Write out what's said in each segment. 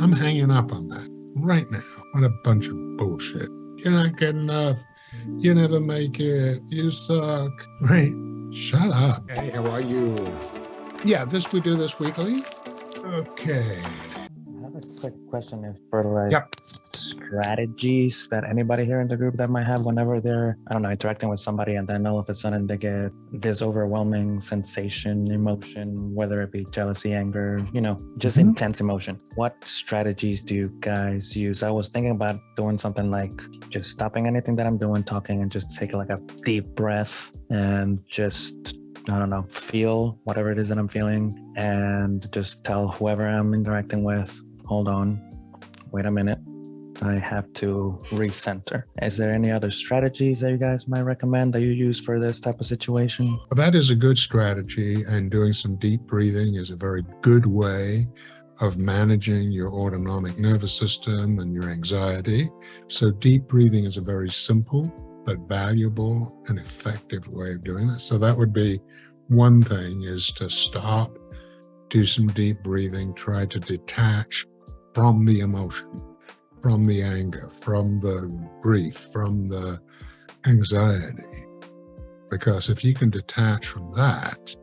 I'm hanging up on that right now. What a bunch of bullshit. You're not good enough. You never make it. You suck. Right? Shut up. Hey, how are you? Yeah, we do this weekly. Okay. I have a quick question for Yep. strategies that anybody here in the group that might have whenever they're, I don't know, interacting with somebody and then all of a sudden they get this overwhelming sensation, emotion, whether it be jealousy, anger, just intense emotion. What strategies do you guys use? I was thinking about doing something like just stopping anything that I'm doing, talking, and just taking like a deep breath and just, I don't know, feel whatever it is that I'm feeling and just tell whoever I'm interacting with, hold on, wait a minute, I have to recenter. Is there any other strategies that you guys might recommend that you use for this type of situation? Well, that is a good strategy, and doing some deep breathing is a very good way of managing your autonomic nervous system and your anxiety. So deep breathing is a very simple but valuable and effective way of doing this. So that would be one thing, is to stop, do some deep breathing, try to detach from the emotion, from the anger, from the grief, from the anxiety. Because if you can detach from that,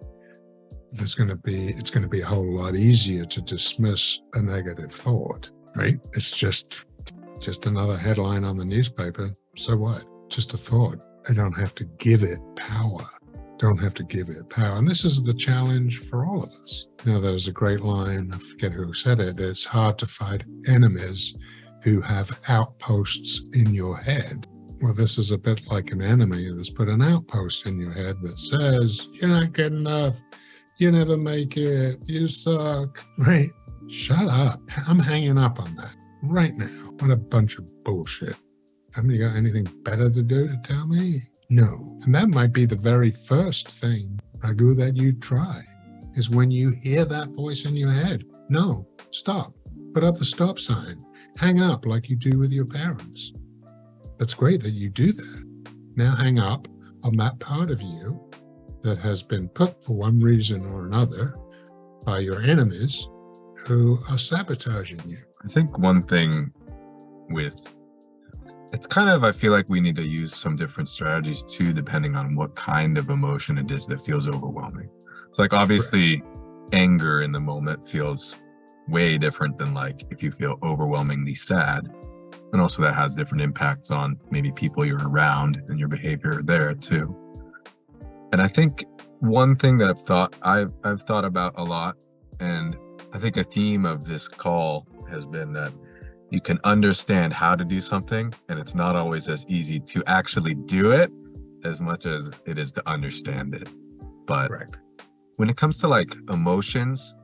it's going to be a whole lot easier to dismiss a negative thought, right? It's just another headline on the newspaper. So what? Just a thought. I don't have to give it power. And this is the challenge for all of us. There was a great line, I forget who said it, it's hard to fight enemies who have outposts in your head. Well, this is a bit like an enemy that's put an outpost in your head that says, you're not good enough, you never make it, you suck, right? Shut up. I'm hanging up on that right now. What a bunch of bullshit. Haven't you got anything better to do to tell me? No. And that might be the very first thing, Raghu, that you try, is when you hear that voice in your head. No, stop. Put up the stop sign. Hang up like you do with your parents. That's great that you do that. Now hang up on that part of you that has been put for one reason or another by your enemies who are sabotaging you. I think one thing it's kind of, I feel like we need to use some different strategies too, depending on what kind of emotion it is that feels overwhelming. So like obviously anger in the moment feels way different than like if you feel overwhelmingly sad. And also that has different impacts on maybe people you're around and your behavior there too. And I think one thing that I've thought about a lot, and I think a theme of this call has been that you can understand how to do something, and it's not always as easy to actually do it as much as it is to understand it. But Correct. When it comes to like emotions,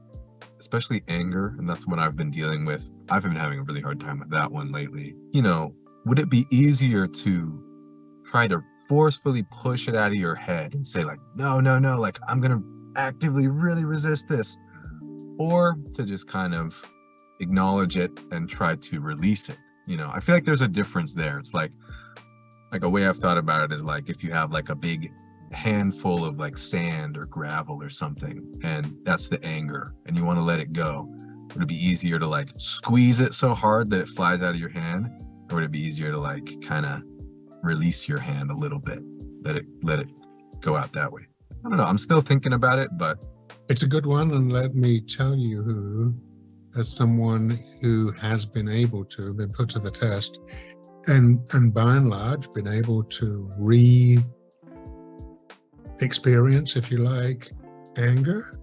especially anger, and that's what I've been dealing with, I've been having a really hard time with that one lately. Would it be easier to try to forcefully push it out of your head and say like, no, like I'm going to actively really resist this, or to just kind of acknowledge it and try to release it? I feel like there's a difference there. It's like a way I've thought about it is like if you have like a big handful of like sand or gravel or something, and that's the anger, and you want to let it go, would it be easier to like squeeze it so hard that it flies out of your hand, or would it be easier to like kind of release your hand a little bit, let it go out that way? I don't know. I'm still thinking about it, but it's a good one. And let me tell you, as someone who has been put to the test and by and large been able to experience, if you like, anger,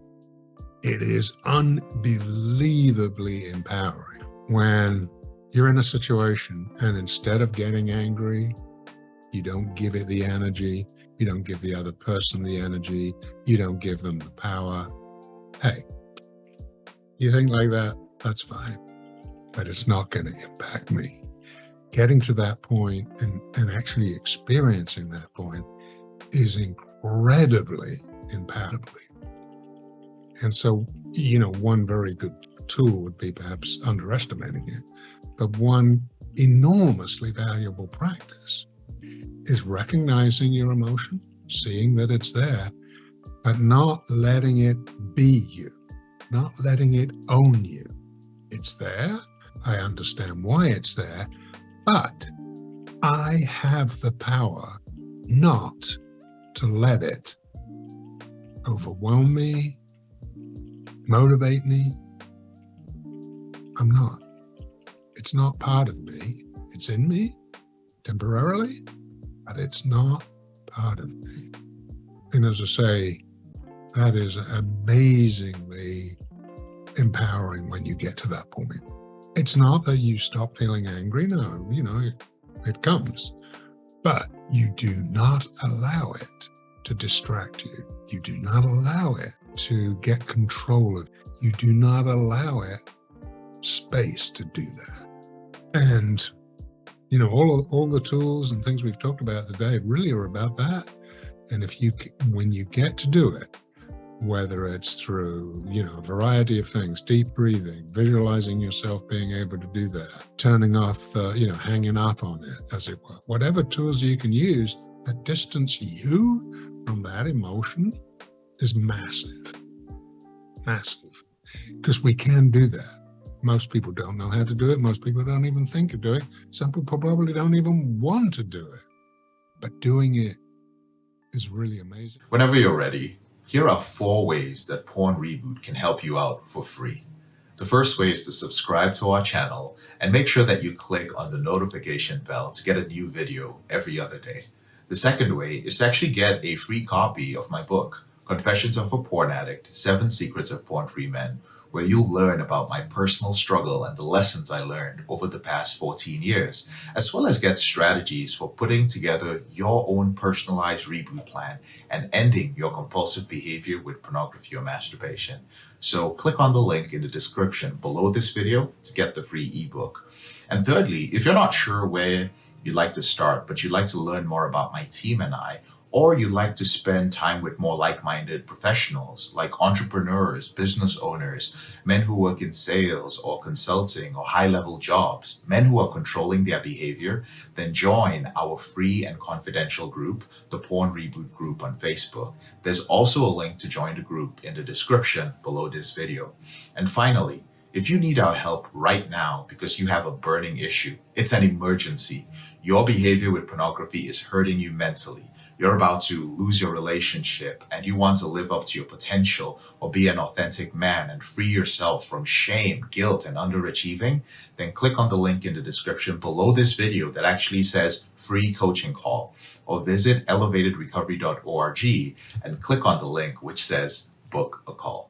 it is unbelievably empowering when you're in a situation and instead of getting angry, you don't give it the energy, you don't give the other person the energy, you don't give them the power. Hey, you think like that, that's fine, but it's not going to impact me. Getting to that point and actually experiencing that point is incredibly empowering. And so, one very good tool would be perhaps underestimating it, but one enormously valuable practice is recognizing your emotion, seeing that it's there, but not letting it be you, not letting it own you. It's there, I understand why it's there, but I have the power not to let it overwhelm me, motivate me. I'm not. It's not part of me. It's in me temporarily, but it's not part of me. And as I say, that is amazingly empowering when you get to that point. It's not that you stop feeling angry. No, it comes, but you do not allow it to distract you. You do not allow it to get control of you. You do not allow it space to do that. And, all the tools and things we've talked about today really are about that. And when you get to do it, whether it's through, a variety of things, deep breathing, visualizing yourself being able to do that, turning off the, hanging up on it, as it were, whatever tools you can use that distance you from that emotion is massive, because we can do that. Most people don't know how to do it. Most people don't even think of doing it. Some people probably don't even want to do it, but doing it is really amazing. Whenever you're ready, here are 4 ways that Porn Reboot can help you out for free. The first way is to subscribe to our channel and make sure that you click on the notification bell to get a new video every other day. The second way is to actually get a free copy of my book, Confessions of a Porn Addict, 7 Secrets of Porn-Free Men, where you'll learn about my personal struggle and the lessons I learned over the past 14 years, as well as get strategies for putting together your own personalized reboot plan and ending your compulsive behavior with pornography or masturbation. So click on the link in the description below this video to get the free ebook. And thirdly, if you're not sure where you'd like to start, but you'd like to learn more about my team and I, or you'd like to spend time with more like-minded professionals like entrepreneurs, business owners, men who work in sales or consulting or high-level jobs, men who are controlling their behavior, then join our free and confidential group, the Porn Reboot group on Facebook. There's also a link to join the group in the description below this video. And finally, if you need our help right now because you have a burning issue, it's an emergency, your behavior with pornography is hurting you mentally, you're about to lose your relationship and you want to live up to your potential or be an authentic man and free yourself from shame, guilt, and underachieving, then click on the link in the description below this video that actually says free coaching call, or visit elevatedrecovery.org and click on the link which says book a call.